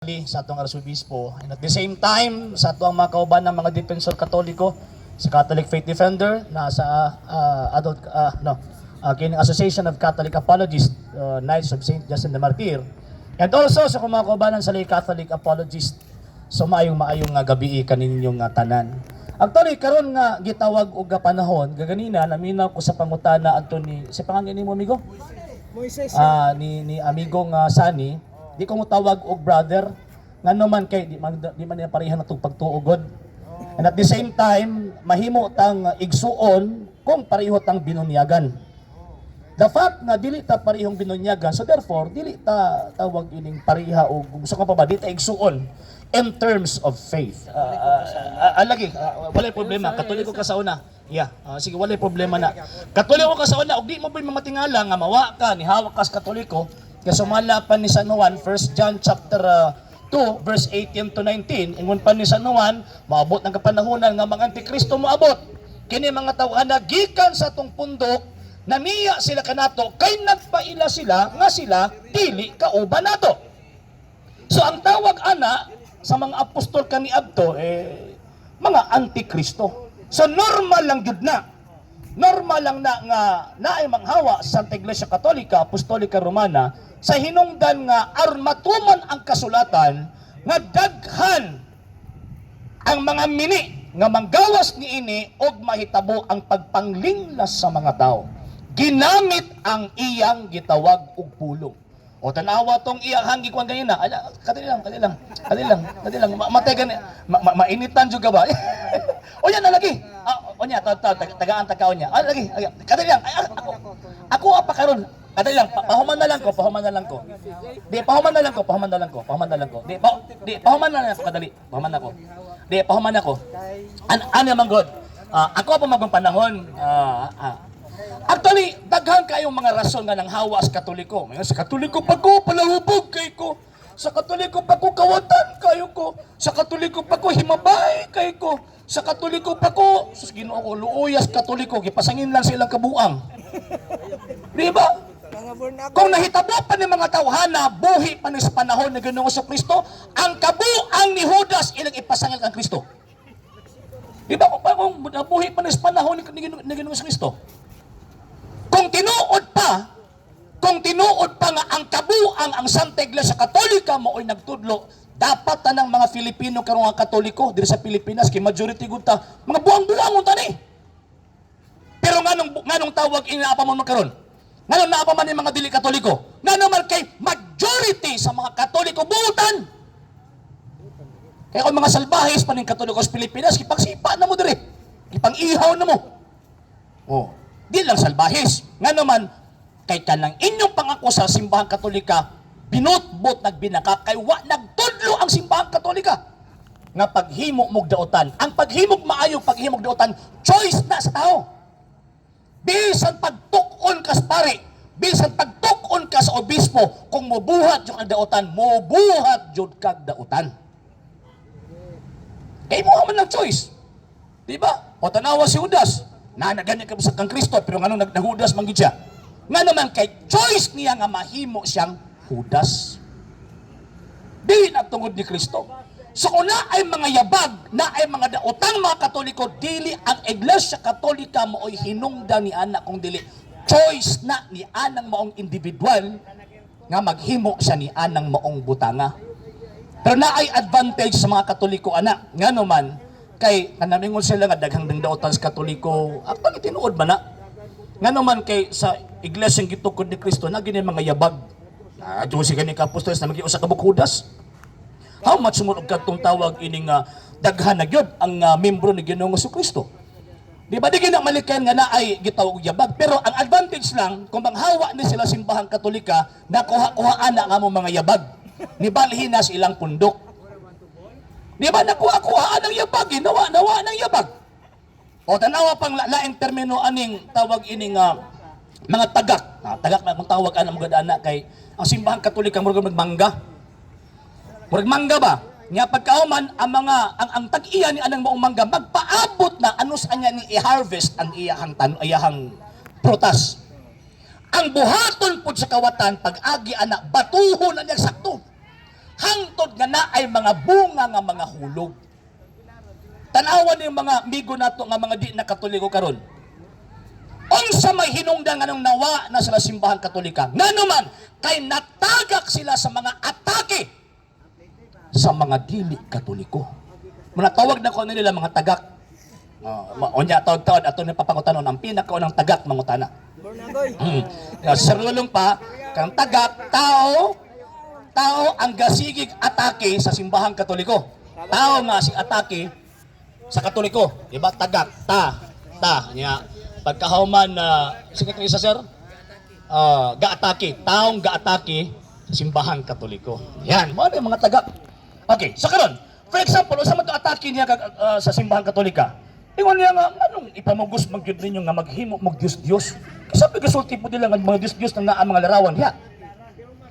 sa atong arsobispo, and at the same time sa atong mga kauban ng mga defensor katoliko sa Catholic Faith Defender na sa Association of Catholic Apologists, Knights of Saint Justin the Martyr, and also sa mga kaubanan sa lay Catholic Apologists. So maayong gabi kaninyong tanan. Actually karon nga gitawag og panahon gaganina naminaw ko sa pangutana adto ni si pangangin mo amigo Moises ni amigong Sani. Di ko mo tawag og brother nga naman kay di man niya pareha natong pagtuugod. And at the same time mahimo tang igsuon kung pareho tang binunyagan. The fact nga dili ta parehong binunyagan, so therefore dili ta tawag ining pareha og gusto ko pa ba di ta igsuon in terms of faith. Walay problema, Katoliko ka sa una. Yeah, sige, walay problema na. Katoliko ka sa una, og di mo ba mamatingala nga mawa ka ni hawak ka sa Katoliko. Kaya sumala pa ni San Juan, 1 John chapter 2, verse 18 to 19, ingon pa ni San Juan, maabot ng kapanahunan nga mga antikristo moabot. Kini mga tawhana gikan sa atong pundok, namiya sila kanato, kay nagpaila sila, nga sila, dili kauban nato. So ang tawag ana, sa mga apostol kaniadto, mga antikristo. So normal lang jud na. Normal lang na nga naay manghawa sa Santa Iglesia Katolika, Apostolika Romana, sa hinungdan nga armatuman ang kasulatan nga daghan ang mga mini nga manggawas niini og mahitabo ang pagpanglinglas sa mga tao. Ginamit ang iyang gitawag og pulong. O tanawa tong iyang hanggi kuan ganina. Kadali lang. Matay gani. Mainitan juga ba? O yan na lagi. O niya tagaan takaw niya. Lagi. Kadali lang. Ako apa karon? Kadali lang. Pahuman na lang ko. Di pahuman na lang ko. Di pahuman na lang ko kadali. Pahuman ako. Ano man god. Ako pa magong panahon. Actually, daghan kayong mga rason nga nang hawa sa Katoliko. Sa Katoliko pa ko, palahubog kay ko. Sa Katoliko pa ko, kawatan kayo ko. Sa Katoliko pa ko, himabay kay ko. Sa Katoliko pa ko, sus Ginoo ko, luuyas Katoliko, gipasangin lang silang kabuang. Di ba? Kung nahitabo pa ni mga tawhana, buhi pa ni sa panahon ni Ginoong Kristo, ang kabuang ni Judas ilang ipasangil kang Kristo. Di ba? Kung buhi pa ni sa panahon ni Ginoong Kristo, kung tinuod pa nga ang kabuang ang Santa Iglesia Katolika mo'y nagtudlo, dapat tanang mga Filipino karong nga Katoliko diri sa Pilipinas kay majority gud ta mga buang-buangon tani. Pero nganong tawag inaapa mo karon? Nganong naapa man ni mga dili Katoliko? Ngano man kay majority sa mga Katoliko buutan. Kaya kung mga salbahis pa ning Katoliko sa Pilipinas, kipagsipa na mo diri. Kipang-ihaw na mo. Oh. Di lang salbahis. Nga naman, kay kanang inyong pangako sa simbahan Katolika, binutbot nagbinaka, kay wa nagtudlo ang simbahan Katolika. Nga paghimo mog daotan. Ang paghimog maayong paghimog daotan, choice na sa tao. Bisan pagtukon ka sa pari, bisan pagtukon ka sa obispo, kung mubuhat yung daotan, mubuhat jud kag daotan. Kay mo man ng choice. Diba? O tanawa si Judas. Ganyan ka sa kang Kristo, pero nga naghudas manggid siya. Nga naman kay choice niya nga mahimo siyang Judas. Di nagtungod ni Kristo. So kung na ay mga yabag, na ay mga daotang mga Katoliko, dili ang Iglesia Katolika mooy hinungdan ni anak kung dili. Choice na ni anang maong individual nga maghimo siya ni anang maong butanga. Pero na ay advantage sa mga Katoliko anak. Nga naman, kay kanamingon sila nga daghang daotan sa Katoliko, actually tinuod ba na? Nga naman kay sa iglesia gitukod ni Kristo na gini mga yabag. Adto si kani ka apostoles na magi usa ka Judas. How much mo kadtong tawag ining daghan na gyud ang membro ni Ginoong Kristo. Di ba di gina malikan nga naay gitawag yabag, pero ang advantage lang kung manghawa ni sila simbahang Katolika na kuha-kuhaan na nga mo mga yabag. Nibalhin na silang pundok. Di ba nakuha-kuhaan ng yabag, nawa ng yabag. O tanawa pang laing termino aning tawag ining mga tagak. Tagak na kung tawag anang mga anak kay ang simbahan Katolika murag magmangga. Murag mangga ba? Nga pagkauman ang tag-iya ni anang maong mangga magpaabot na anus anya ni i-harvest ang iyahang prutas. Ang buhaton pud sa kawatan pag agi anak batuhon na niya sakto. hangtod nga na ay mga bunga nga mga hulog. Tanawan yung mga amigo nato nga mga di na Katoliko karon. Unsa may hinungdan anong nawa na sila simbahan Katolika. Nganuman kay natagak sila sa mga atake sa mga dili Katoliko. Muna tawag na ko nila mga tagak. Onya taon-taon ato ni papangutanon ang pinakaunang tagak mangutana. Sarulong pa kang tagak tao ang gasigig atake sa simbahan Katoliko. Tao nga si atake sa Katoliko, di ba? Tagak, niya. Pagkahuman na Secretary sa Sir, gaatake, taong gaatake sa simbahan Katoliko. Yan, mga mga tagak. Okay, so karon, for example, sa mga atake niya sa simbahan Katolika, ingon niya nga, anong ipamugos magyud ninyo nga maghimo mag Dios-Dios? Sabi kasulti po nila nga mga Dios-Dios na naa mga larawan, ya.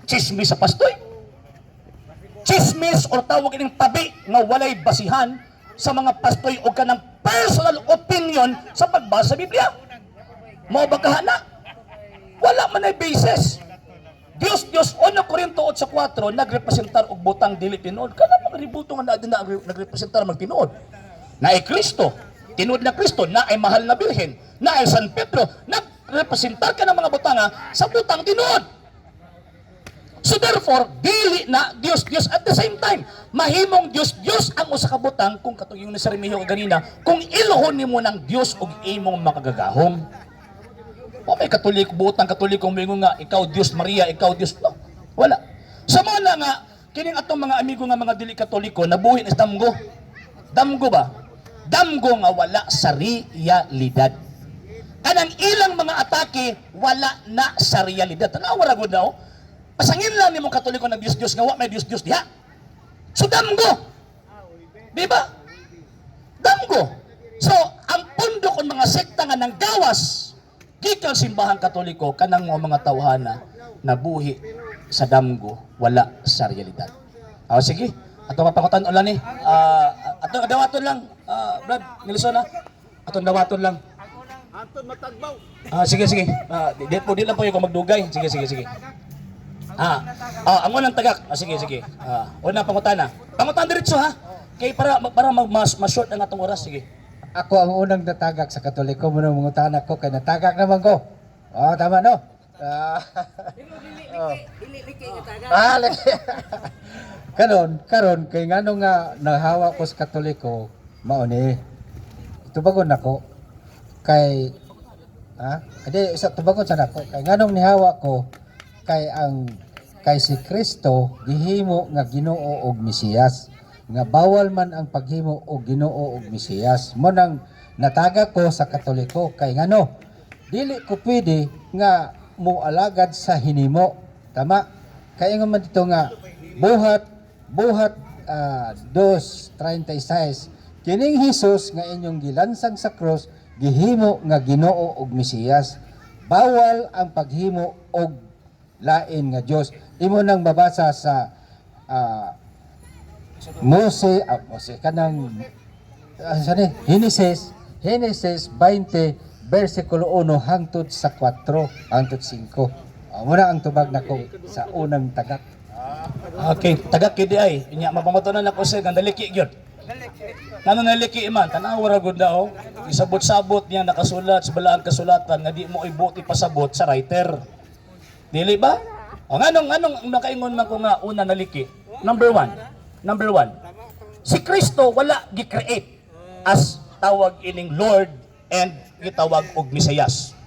Chismis sa pastoy. Chismis o tawag ining tabi nga walay basihan sa mga pastoy o kanang personal opinion sa pagbasa sa Biblia. Mao ba kahana? Wala man ay basis. Dios 1 Corinto 8:4 nagrepresentar og butang dili tinuod. Kana mga ributo nga na nagrepresentar magtinuod. Na ay Kristo, tinuod na Kristo, na ay mahal na Birhen, na ay San Pedro, nagrepresentar ka ng mga butanga sa butang tinuod. So therefore, dili na Dios at the same time. Mahimong Dios ang usa ka butang kung katong yung nasa Remiho kanina, kung ilohon nimo ng Dios og imong makagagahom. O may Katoliko butang Katolikong mingon nga ikaw Dios Maria, ikaw Dios no. Wala. Sa mga nga kining atong mga amigo nga mga dili Katoliko nabuhi ni damgo. Damgo ba? Damgo nga wala sa realidad. Kanang ilang mga atake wala na sa realidad. Tanawa ra gud na oh. Pasangin lang ni mong Katoliko na Diyos nga wa may Diyos diha. So damgo. Di ba? Damgo. So ang pundo kon mga sekta nga nang gawas gikan simbahan Katoliko kanang mga tawhana nabuhi sa damgo wala sa realidad. Sige. Ato mapakutan ulan ni. Ato dawaton lang. Brad, Nilson na. Ato dawaton lang. Anton matagbaw. Sige. Di lang po yung magdugay. Sige. Ang unang tagak. Sige. Unang pangutana. Pangutan diretso ha. Kay para mas-short ang atong oras. Sige. Ako ang unang natagak sa Katoliko mo nang mangutanak ko kay natagak naman ko. Tama no. Karon kay ngano nga nahawa ko sa Katoliko mao ni. Tubagon nako kay adi isa tubagon sa nako kay nganong nihawa ko kay si Kristo gihimo nga Ginoo og Mesiyas nga bawal man ang paghimo og Ginoo og Mesiyas mo nang nataga ko sa Katoliko kay ngano dili ko pwede nga mualagad sa hinimo tama kay ingon man dito nga buhat 2:36 kining Hesus nga inyong gilansang sa krus gihimo nga Ginoo og Mesiyas bawal ang paghimo og lain nga Dios. Imo nang mabasa sa Mose kanang Genesis 20 versikulo 1 hangtod sa 4 hangtod 5. Muna ang tubag nako sa unang tagak. Okay, tagak kidi ay. Inya mapamutunan ako sa gandaliki gyud. Nano naliki man tanaw ra gud daw. Isabot-sabot niya nakasulat sa balaang kasulatan nga di mo ibuti pasabot sa writer. Dili ba? Anong nakaingon man ko nga una naliki? Number one. Si Kristo wala gi-create as tawag ining Lord and gitawag og Mesiyas.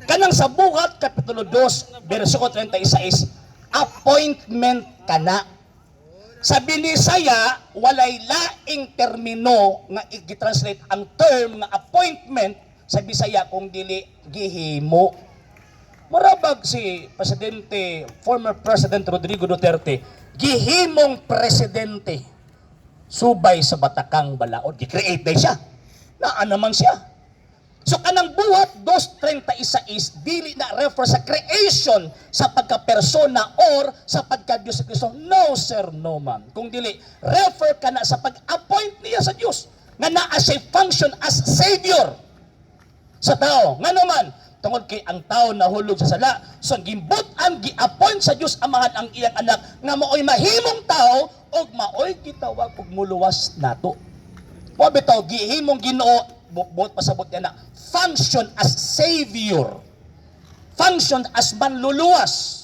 Kanang sa buhat kapitulo 2 bersikulo 36 appointment kana. Sa Binisaya walay laing termino nga i-translate ang term nga appointment sa Bisaya kung dili gihimo. Marabag si former President Rodrigo Duterte, gihimong presidente, subay sa Batakang Balaod, gi-create day siya. Naan naman siya. So kanang buhat 2:36 dili na refer sa creation sa pagka-persona or sa pagka-Diyos sa Kristo. No sir, no ma'am. Kung dili, refer ka na sa pag-appoint niya sa Diyos nga naa siya function as Savior sa tao. Nga naman, tungod kay ang tao nahulog sa sala. So gimbutan gi-appoint sa Dios Amahan ang iyang anak nga maoy mahimong tao og maoy gitawag og muluwas nato. Mo bitaw gihimong Ginoo buot pasabot niya na function as savior. Function as manluluwas.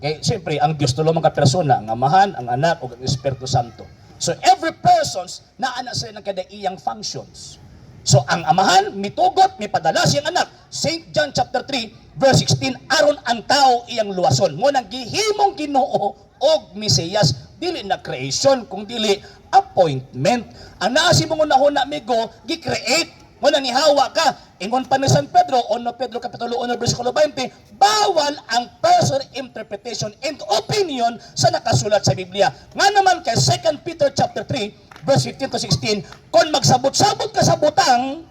Okay, siyempre ang Dios tulo mga persona, ang Amahan, ang Anak ug ang Espiritu Santo. So every persons naa na sila ng kada iyang functions. So ang Amahan mitugot, mipadala siyang anak. St. John chapter 3 verse 16, aron ang tao iyang luwason. Mo nang gihimong Ginoo og Mesiyas, dili na creation kung dili appointment. Ang naasi mo una amigo, gi-create mo nang ihawa ka. Ingon pa ni San Pedro, 1 Pedro kapitulo 1 bersikulo 20, bawal ang personal interpretation and opinion sa nakasulat sa Biblia. Nga naman kay 2 Peter chapter 3 verse 15 to 16, kung magsabot-sabot ka sa butang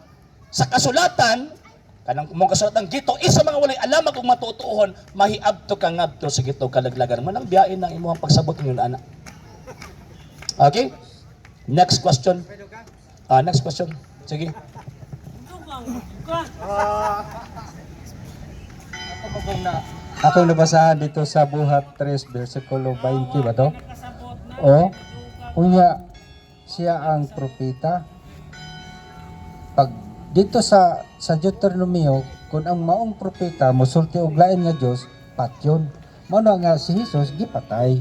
sa kasulatan, kanang mong kasulatan gito, isa mga walay alam kung matutuhon, mahiabto ka ngabto sa gito kalaglagan. Manang biyain ng imong pagsabot ninyo anak. Okay? Next question. Next question. Sige. Akong nabasahan dito sa Buhat 3 versikulo 20 ba to? O, unya siya ang propeta. Pag dito sa Deuteronomio, kung ang maong propeta mosulti og lain nga Dios, patyon. Mao nga si Jesus gipatay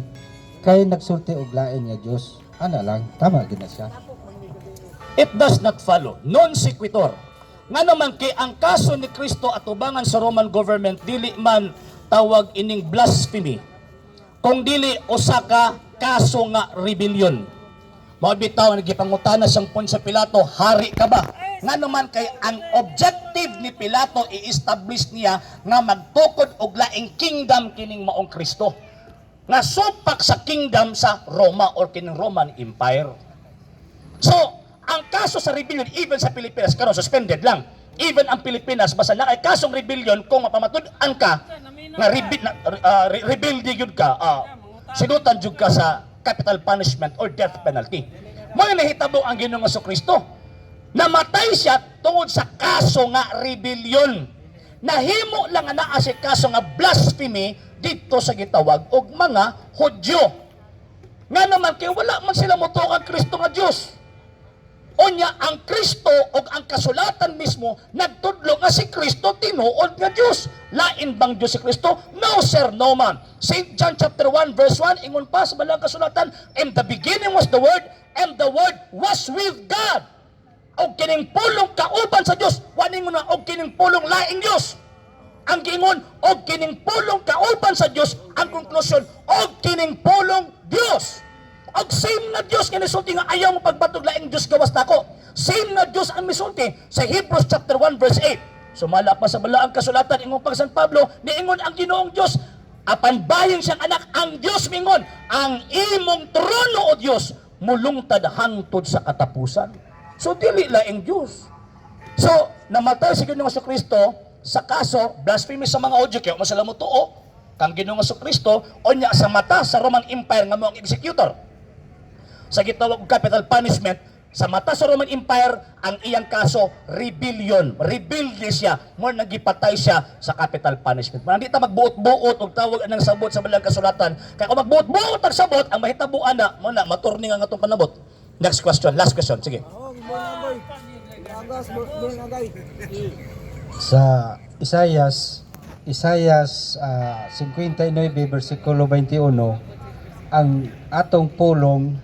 kay nagsulti og lain nga Dios. Ana lang, tama gid na siya. It does not follow. Non sequitur. Nga naman kay ang kaso ni Kristo atubangan sa Roman government dili man tawag ining blasphemy. Kung dili usa ka kaso nga rebellion. Mao bitaw nagipangutana sang pun sa Pilato, hari ka ba? Nga naman kay ang objective ni Pilato i-establish niya nga magtukod og laing kingdom kining maong Kristo. Nga supak sa kingdom sa Roma or kining Roman Empire. So, ang kaso sa rebellion, even sa Pilipinas, karon suspended lang. Even ang Pilipinas, basta na kay kasong rebellion, kung mapamatud-an ka, nga rebelde yun ka, sinutan jud ka sa capital punishment or death penalty. Mo nahitabo ang Ginoong Jesucristo. Namatay siya tungod sa kaso nga rebellion. Nahimo lang nga naa si kaso nga blasphemy dito sa gitawag og mga Hudyo. Nga naman kay wala man sila motukan Kristo nga Dios. Onya ang Kristo o ang kasulatan mismo nagtudlo nga si Kristo tinuod nga Dios. Lain bang Dios si Kristo? No sir, no man. St. John chapter 1 verse 1 ingon pa sa balang kasulatan, in the beginning was the Word, and the Word was with God. Og kining pulong kauban sa Dios, waningon na og kining pulong laing Dios. Ang giingon og kining pulong kauban sa Dios, ang konklusyon og kining pulong Dios. Og same na Diyos nga nisulti nga ayaw mo pagbatog laing Diyos gawas nako. Same na Diyos ang misulti sa Hebrews chapter 1 verse 8. Sumala pa sa balaang kasulatan ingon pag San Pablo, niingon ang Ginoong Diyos, apan bayin siyang anak, ang Diyos mingon, ang imong trono o Diyos mulungtad hangtod sa katapusan. So dili laing Diyos. So namatay si Ginoong Jesucristo sa kaso blasphemy sa mga Hudyo kaya masala mo tuo kang Ginoong Jesucristo onya sa mata sa Roman Empire nga moong executor. Sa gitawag og capital punishment, sa mata sa Roman Empire, ang iyang kaso, rebellion. Rebelde siya, more nagipatay siya sa capital punishment. Hindi ta magbuot-buot og tawag anang sabot sa balang kasulatan. Kaya kung magbuot-buot ang sabot, ang mahitabuan na, muna, maturni nga atong panabot. Next question, last question, sige. Sa Isaias 59 versikulo 21, ang atong pulong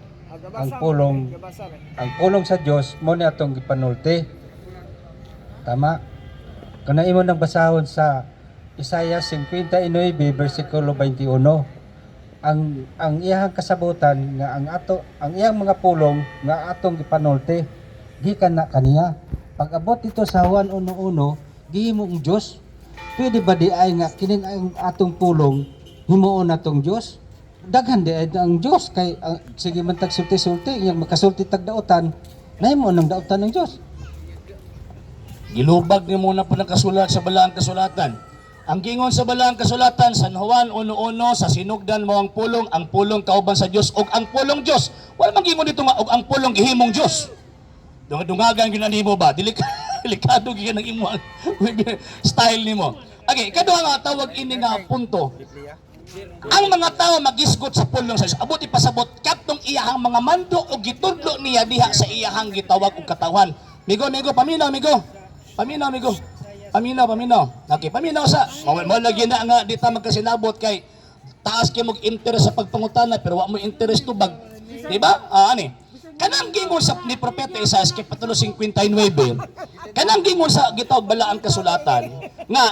sa Dios mo ni atong gipanulti. Tama? Kana imo nang basahon sa Isaiah 59 versikulo 21. Ang iyang kasabutan nga ang iyang mga pulong nga atong gipanulti gikan na kaniya. Pag abot dito sa Juan 1:1, gihimo ang Dios. Pwede ba di ay nga kining ang atong pulong himuon natong Dios? Daghan di ang Dios kay sige man tag sulti-sulti yang makasulti tag daotan nahimo nang daotan ng Dios. Gilubag ni muna po ng kasulat sa balaang kasulatan. Ang gingon sa balaang kasulatan, San Juan 1:1, sa sinugdan mo ang pulong kauban sa Dios ug ang pulong Dios. Wala man gingon dito nga og ang pulong gihimong Dios. Dungagan ginanimo ba? Dili ka Delikado gyud ang imong style nimo. Okay, kaduha nga tawag ini nga punto. Ang mga tao magisgot sa pulong sa Dios. Abot ipasabot katong iyahang mga mando o gitudlo niya diha sa iyahang gitawag og katawan. Migo, paminaw, migo. Paminaw. Okay, paminaw sa. Mawala lagi na nga dita magkasinabot kay taas kay mog interest sa pagpangutana pero wa mo interest tubag. Di ba? Ani. Kanang gingon sa ni propeta Isaias kapitulo 59. Kanang gingon sa gitawag balaang kasulatan nga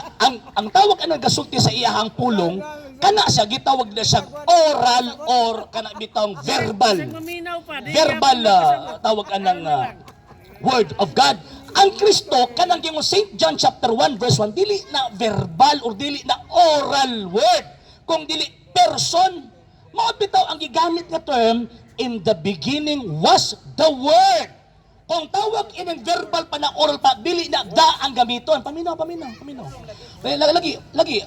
ang tawag anang gasulti sa iyahang pulong kana siya gitawag na siya oral or kana bitawng verbal. Tawag anang word of God. Ang Kristo kanang gingon St. John chapter 1 verse 1 dili na verbal or dili na oral word kung dili person. Mao bitaw ang gigamit nga term, in the beginning was the word. Kung tawag in verbal pa na oral pa, dili na da ang gamiton. Paminaw. Lagi.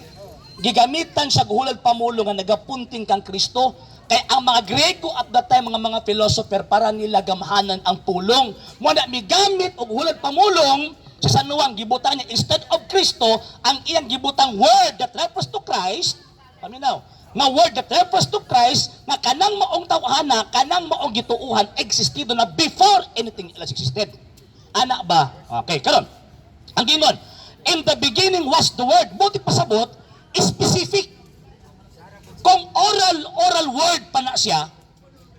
Gigamitan siya guhulad pamulo nga nagapunting kang Kristo. Kay ang mga Grego at that time, mga philosopher, para nila gamhanan ang pulong. Muna migamit o guhulad pamulong, sa sanuang gibutan niya, instead of Kristo, ang iyang gibutang word that refers to Christ, paminaw, nga word that refers to Christ, nga kanang maong tawhana, kanang maong gituuhan, existido na before anything else existed. Ana ba? Okay, karon. Ang gingon, in the beginning was the word. Buti pasabot, specific. Kung oral word pa na siya,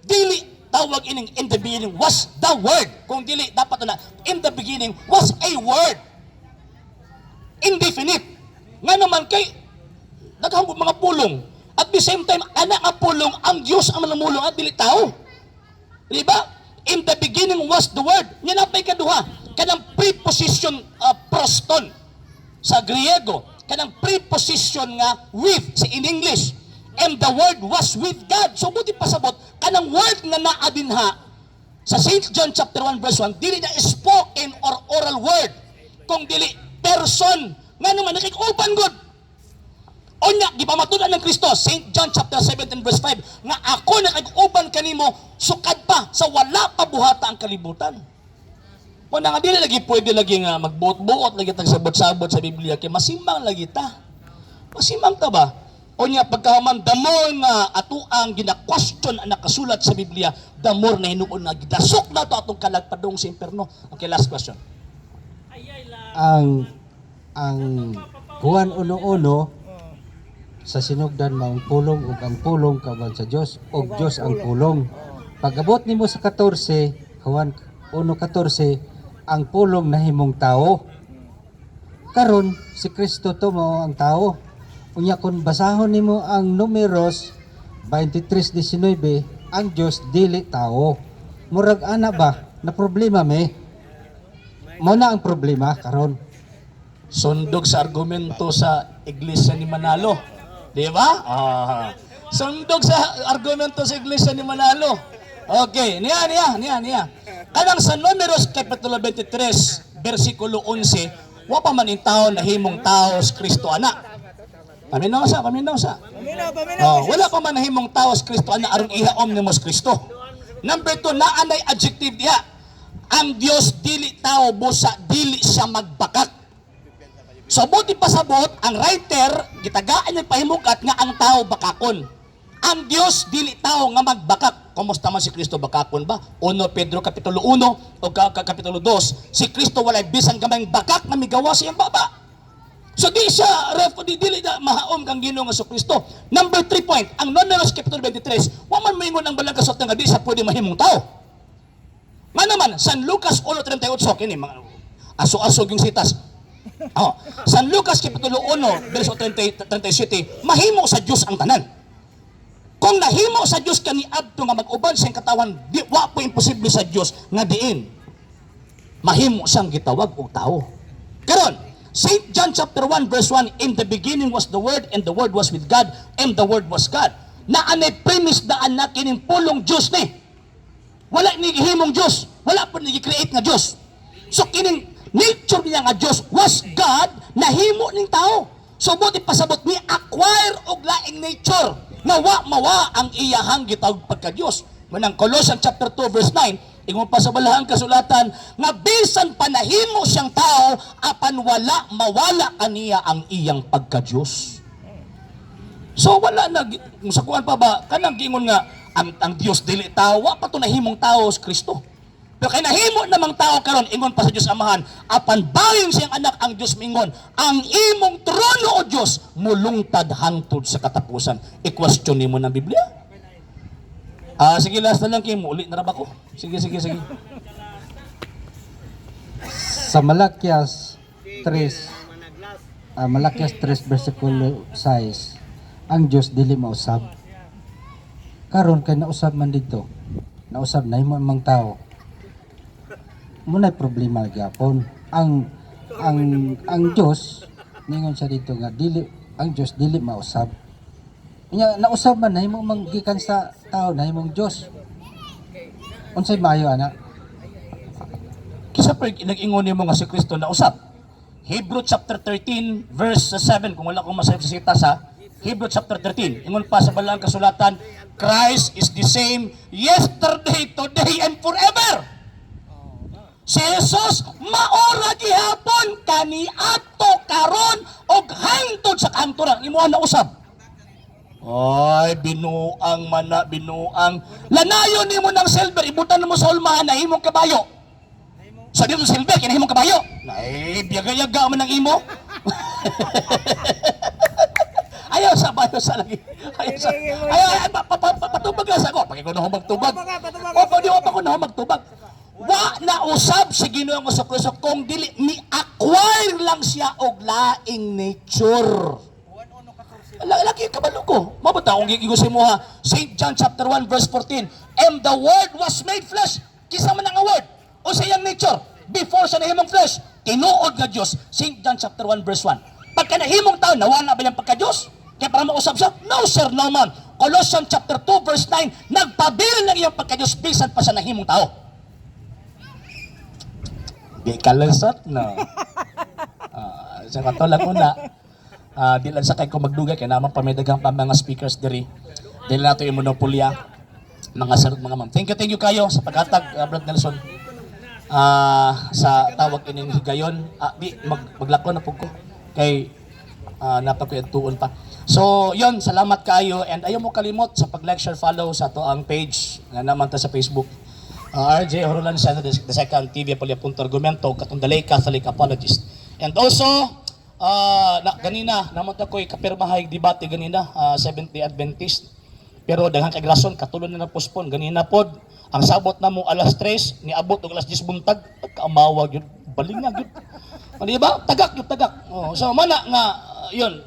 dili tawag ining in the beginning was the word. Kung dili, dapat na, in the beginning was a word. Indefinite. Nga naman kay, naghambog mga pulong. At the same time, ana nga pulong, ang Diyos ang manamulong at dili tao. Diba? In the beginning was the word. Yan ang may kaduha. Kanang preposition proston sa Griego. Kanang preposition nga with sa in English. And the word was with God. So buti pasabot, kanang word nga naadinha sa St. John chapter 1 verse 1, dili na spoken or oral word. Kung dili person, nga naman nakikupan good. Onya, gipamatudan ng Kristo, St. John chapter 17 verse 5, nga ako nakag-uban kanimo, sukad pa, sa wala pa buhata ang kalibutan. O na nga, dili lagi pwede lagi nga magbuot-buot, lagi tagsabot-sabot sa Biblia, kaya masimang lagi ta. Masimang ta ba? Onya, pagkahaman, the more nga ato ang gina-question ang nakasulat sa Biblia, the more na hinuon na gidasok na ito atong kalagpadong sa imperno. Okay, last question. Ang Juan 1:1 sa sinugdan maong pulong ug ang pulong kaban sa Dios ug Dios ang pulong. Pag-abot nimo sa 14, Juan 1:14, ang pulong nahimong tao. Karon si Kristo to mao ang tao. Unya kun basahon nimo ang Numeros 23:19, ang Dios dili tao. Murag ana ba na problema me? Mao na ang problema karon. Sundog sa argumento sa Iglesia ni Manalo. Di ba? Sundog sa argumento sa Iglesia ni Manalo. Okay, niya. Kanang sa Numeros Kapitulo 23, versikulo 11, wa pa man in tao na himong tao sa Kristo anak. Paminaw sa. Wala pa man nahimong tao sa Kristo anak aron ihaom nimo sa Kristo. Number 2, naanay adjective diha. Ang Dios dili tao busa dili siya magbakak. So buti pasabot, ang writer, gitagaan ng pahimukat nga ang tao bakakon. Ang Diyos, dili tao nga magbakak. Kumusta man si Kristo bakakon ba? 1 Pedro Kapitulo 1 o Kapitulo 2, si Kristo walay bisan gamay bakak na migawa siyang baba. So di siya, dili na mahaom kang Ginoo nga sa Kristo. Number 3 point, ang Numeros Kapitulo 23, waman moingon ang balang kasot nga di siya pwede mahimong tao. Nga naman, San Lucas 1:38, kini mga aso-aso yung sitas. San Lucas Kapitulo 1, verso 37, mahimo sa Diyos ang tanan. Kung nahimo sa Diyos kani adto nga mag-uban siyang katawan, di wa po imposible sa Diyos nga diin mahimo siyang gitawag og tao. Karon, St. John chapter 1 verse 1, in the beginning was the Word, and the Word was with God, and the Word was God. Na anay premise daan na kining pulong Diyos ni. Wala ni gihimong Diyos, wala po ni gi-create nga Diyos. So kining nature niya nga Diyos was God, nahimo ning tao. So buti pasabot ni acquire og laing nature, na wa mawa ang iyahang gitawag pagka Diyos. Manang Colossians chapter 2 verse 9, Ingon pa sa balahang kasulatan nga bisan panahimo siyang tao apan wala mawala kaniya ang iyang pagka-Dios. So wala na sa kuan pa ba kanang giingon nga ang Dios dili tao wa pa to nahimong tao si Kristo. Pero kay nahimo namang tao karon ingon pa sa Dios Amahan apan bahin siyang anak ang Dios mingon ang imong trono o Dios mulungtad hangtod sa katapusan. I-question nimo ng Biblia? Sige last na lang kay muli na ra ba ko? Sige. Sa Malakias 3 versikulo 6 ang Dios dili mausab. Karon kay nausab man dito. Nausab na himo mang tao. Muna'y problema gyapon. Ang Dios ningon siya dito nga ang Dios dili mausab. Nya nausab man na himo manggikan sa tao na himong Dios. Unsay maayo ana? Kisa pa nag-ingon nimo nga si Kristo na usab. Hebrew chapter 13 verse 7 kung wala ko masasita sa Hebrew chapter 13. Ingon pa sa balahang kasulatan, Christ is the same yesterday, today, and forever. Si Jesus maora gihapon kaniadto karon og hangtod sa kanturan imuha na usab. Ay binuang mana binuang lanayon nimo ng silver ibutan mo sa hulmahan na himong kabayo. Sa dito silver kini himong kabayo. Ay biyaga-yaga man ang imo. Ayaw sa bayo sa lagi. Ayaw patubag sa ko. Pagay ko na magtubag. O pwede ko na magtubag. Wa na usab si Ginoong Jesucristo kung dili ni acquire lang siya og laing nature. Lagi kabalo ko. Mabata kung gigusin mo ha. St. John chapter 1 verse 14. And the word was made flesh. Kisa man ang word. O sa iyang nature. Before sa nahimong flesh. Tinuod nga Diyos. St. John chapter 1 verse 1. Pagka nahimong tao, nawala ba yung pagka-Diyos? Kaya para mausap siya? No sir, no man. Colossians chapter 2 verse 9. Nagpabil ng iyong pagka-Diyos bisan pa sa nahimong tao. Di kalasat na. Sa katulang una. Di lang sa kay ko magdugay kaya naman pamidagang pa mga speakers diri. Dili nato yung monopolya mga sarot mga ma'am. Thank you kayo sa paghatag Brad Nelson. Sa tawag ining higayon. Maglako na pug ko kay napagkuyentuon pa. So, yun, salamat kayo and ayaw mo kalimot sa pag-lecture follow sa to ang page nga naman ta sa Facebook. RJ Horolan Center, the second TV Argumento, Katundalay Catholic Apologist. And also, ganina, naman ako'y kapirmahay debate ganina, Seventh-day Adventist. Pero daghang kay rason, katulon na na-postpone. Ganina pod, ang sabot na mo alas 3, niabot og alas 10 buntag, kaamawag yun, balingag yun. Di ba? Tagak. So, mana nga, yun,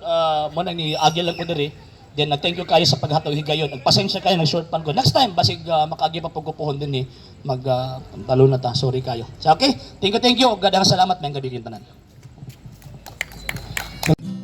mana ni Agil lang ko diri. Then nag-thank you kayo sa paghataw higayon. Nagpasensya kayo ng short pan ko. Next time basig makaagi pa pagkupuhon din ni talo na ta. Sorry kayo. So okay, thank you. Gadang salamat mga gabi tanan.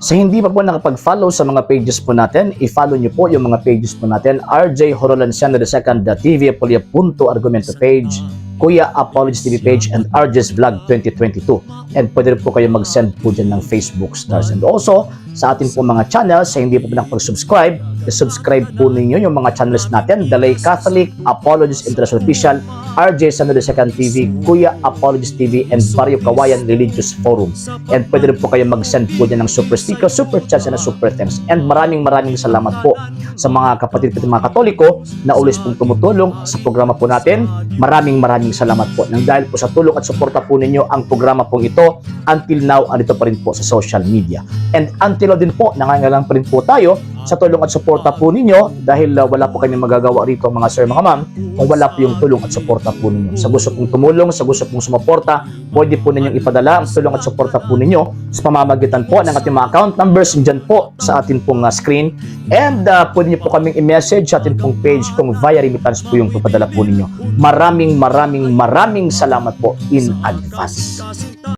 Sa hindi pa po nakapag-follow sa mga pages po natin, i-follow niyo po yung mga pages po natin. RJ Horolanciano II TV Argumento page, Kuya Apologist TV page, and RJ's Vlog 2022. And pwede rin po kayo mag-send po dyan ng Facebook stars. And also, sa atin po mga channels, sa hindi po nakapag-subscribe, subscribe po ninyo yung mga channels natin, Dalay Catholic, Apologist International Official, RJ Sano II TV, Kuya Apologist TV, and Barrio Kawayan Religious Forum. And pwede rin po kayo mag-send po dyan ng super sticker, super chats, and super thanks. And maraming salamat po sa mga kapatid at mga Katoliko na ulis pong tumutulong sa programa po natin. Maraming salamat po. Nang dahil po sa tulong at suporta po ninyo, ang programa pong ito, until now, andito pa rin po sa social media. And until din po, nangangailangan pa rin po tayo sa tulong at suporta po ninyo dahil wala po kami magagawa rito mga sir, mga ma'am, kung wala po yung tulong at suporta po ninyo. Sa gusto pong tumulong, sa gusto pong sumuporta, pwede po ninyong ipadala ang tulong at suporta po ninyo sa pamamagitan po ng ating mga account numbers dyan po sa ating pong screen. And pwede nyo po kaming i-message sa ating pong page kung via remittance po yung papadala po ninyo. Maraming salamat po in advance.